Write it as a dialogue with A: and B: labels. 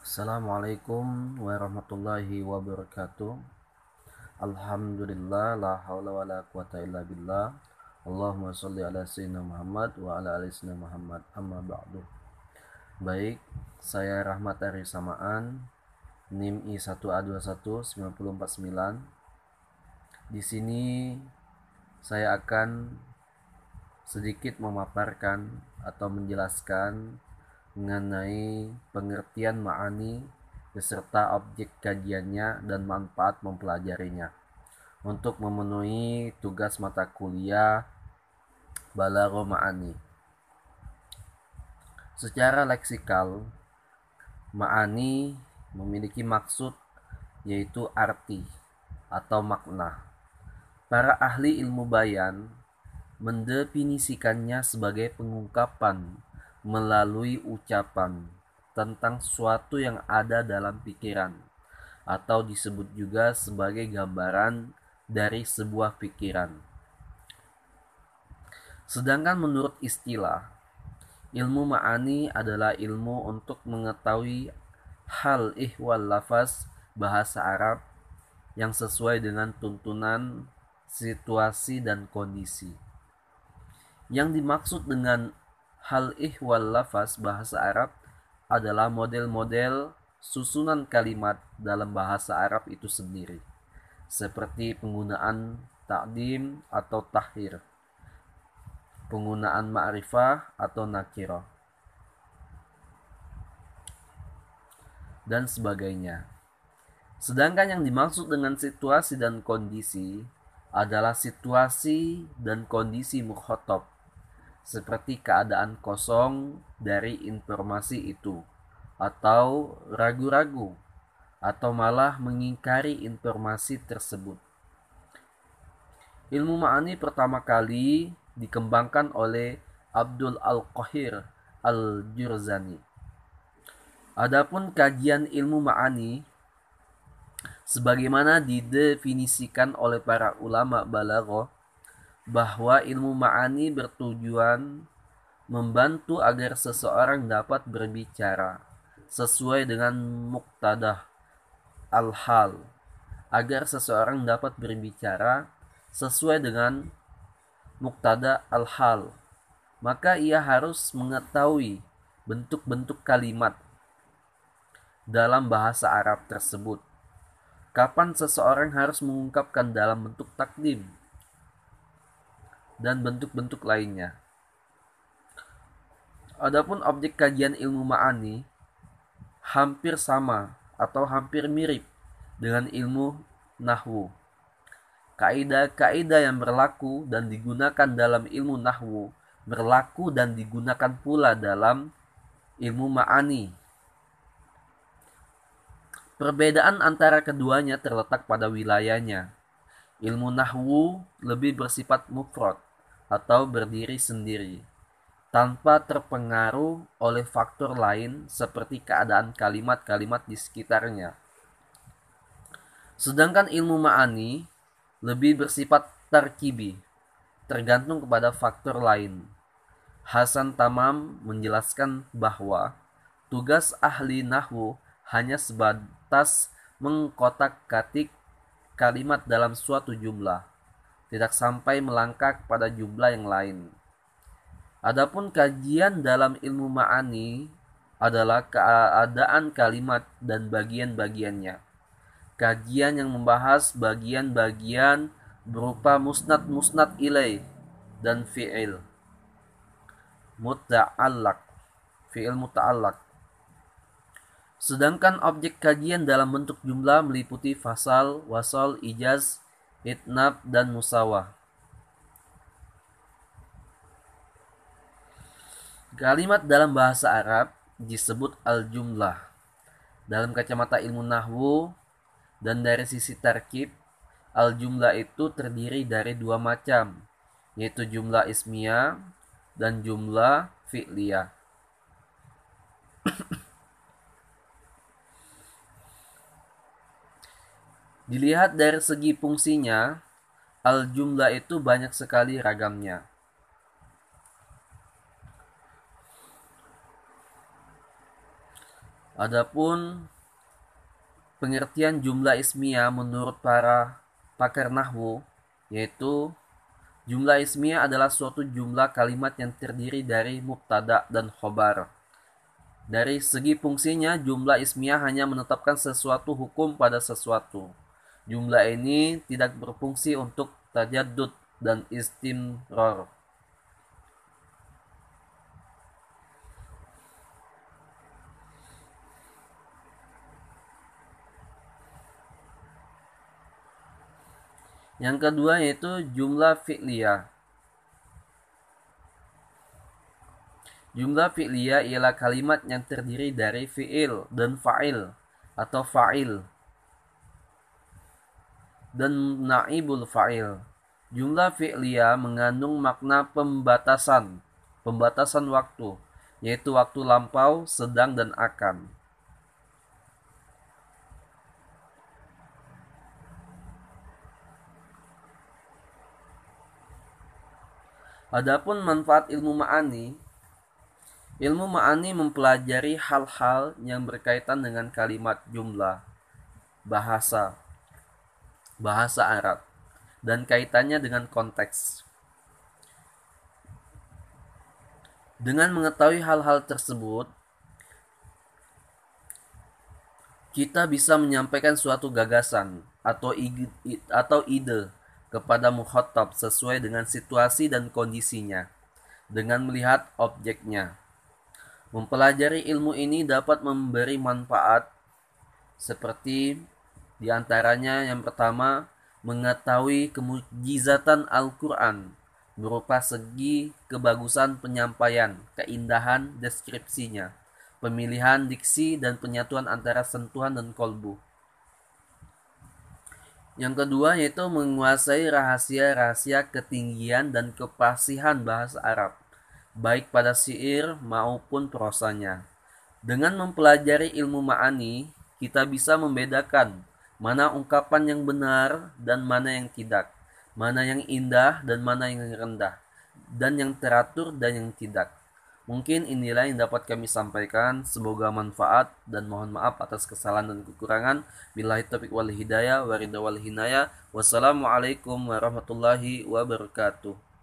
A: Assalamualaikum warahmatullahi wabarakatuh. Alhamdulillah, la haula wa la quwata illa billah. Allahumma sholli ala sayyidina Muhammad wa ala ali sayyidina Muhammad. Amma ba'du. Baik, saya Rahmat Ari Samaan, NIM I1A219049. Di sini saya akan sedikit memaparkan atau menjelaskan mengenai pengertian ma'ani beserta objek kajiannya dan manfaat mempelajarinya untuk memenuhi tugas mata kuliah Balagho Ma'ani. Secara leksikal, ma'ani memiliki maksud yaitu arti atau makna. Para ahli ilmu bayan mendefinisikannya sebagai pengungkapan melalui ucapan tentang sesuatu yang ada dalam pikiran, atau disebut juga sebagai gambaran dari sebuah pikiran. Sedangkan menurut istilah, ilmu ma'ani adalah ilmu untuk mengetahui hal ihwal lafaz bahasa Arab yang sesuai dengan tuntunan, situasi, dan kondisi. Yang dimaksud dengan hal ihwal lafaz bahasa Arab adalah model-model susunan kalimat dalam bahasa Arab itu sendiri, seperti penggunaan ta'dim atau takhir, penggunaan ma'rifah atau nakirah, dan sebagainya. Sedangkan yang dimaksud dengan situasi dan kondisi adalah situasi dan kondisi mukhatab, seperti keadaan kosong dari informasi itu, atau ragu-ragu, atau malah mengingkari informasi tersebut. Ilmu ma'ani pertama kali dikembangkan oleh Abdul Al-Qahir Al-Jurzani. Adapun kajian ilmu ma'ani sebagaimana didefinisikan oleh para ulama balaghah, bahwa ilmu ma'ani bertujuan membantu agar seseorang dapat berbicara sesuai dengan muqtadah al-hal, agar seseorang dapat berbicara sesuai dengan muqtada al-hal, maka ia harus mengetahui bentuk-bentuk kalimat dalam bahasa Arab tersebut. Kapan seseorang harus mengungkapkan dalam bentuk takdim dan bentuk-bentuk lainnya. Adapun objek kajian ilmu ma'ani hampir sama atau hampir mirip dengan ilmu nahwu. Kaidah-kaidah yang berlaku dan digunakan dalam ilmu nahwu berlaku dan digunakan pula dalam ilmu ma'ani. Perbedaan antara keduanya terletak pada wilayahnya. Ilmu nahwu lebih bersifat mufrad atau berdiri sendiri, tanpa terpengaruh oleh faktor lain seperti keadaan kalimat-kalimat di sekitarnya. Sedangkan ilmu ma'ani lebih bersifat tarkibi, tergantung kepada faktor lain. Hasan Tamam menjelaskan bahwa tugas ahli nahwu hanya sebatas mengkotak-katik kalimat dalam suatu jumlah, tidak sampai melangkah pada jumlah yang lain. Adapun kajian dalam ilmu ma'ani adalah keadaan kalimat dan bagian-bagiannya. Kajian yang membahas bagian-bagian berupa musnad ilaih dan fi'il muta'allaq, fi'il muta'allaq. Sedangkan objek kajian dalam bentuk jumlah meliputi fasal, wasal, ijaz, itnab, dan musawah. Kalimat dalam bahasa Arab disebut al-jumlah. Dalam kacamata ilmu nahwu dan dari sisi tarkib, al-jumlah itu terdiri dari dua macam, yaitu jumlah ismiyah dan jumlah fi'liyah. Dilihat dari segi fungsinya, al-jumlah itu banyak sekali ragamnya. Adapun pengertian jumlah ismiyah menurut para pakar nahwu, yaitu jumlah ismiyah adalah suatu jumlah kalimat yang terdiri dari mubtada dan khobar. Dari segi fungsinya, jumlah ismiyah hanya menetapkan sesuatu hukum pada sesuatu. Jumlah ini tidak berfungsi untuk tajaddud dan istimrar. Yang kedua yaitu jumlah fi'liyah. Jumlah fi'liyah ialah kalimat yang terdiri dari fi'il dan fa'il atau fa'il dan naibul fa'il. Jumlah fi'liyah mengandung makna pembatasan waktu, yaitu waktu lampau, sedang, dan akan. Adapun manfaat ilmu ma'ani mempelajari hal-hal yang berkaitan dengan kalimat jumlah, bahasa Arab, dan kaitannya dengan konteks. Dengan mengetahui hal-hal tersebut, kita bisa menyampaikan suatu gagasan atau ide kepada mukhatab sesuai dengan situasi dan kondisinya, dengan melihat objeknya. Mempelajari ilmu ini dapat memberi manfaat seperti diantaranya yang pertama, mengetahui kemujizatan Al-Quran berupa segi kebagusan penyampaian, keindahan deskripsinya, pemilihan diksi, dan penyatuan antara sentuhan dan kolbu. Yang kedua yaitu menguasai rahasia-rahasia ketinggian dan kefasihan bahasa Arab, baik pada syair maupun prosanya. Dengan mempelajari ilmu ma'ani, kita bisa membedakan mana ungkapan yang benar dan mana yang tidak, mana yang indah dan mana yang rendah, dan yang teratur dan yang tidak. Mungkin inilah yang dapat kami sampaikan. Semoga manfaat dan mohon maaf atas kesalahan dan kekurangan. Billahi taufiq wal hidayah wa ridha wal hinayah. Wassalamualaikum warahmatullahi wabarakatuh.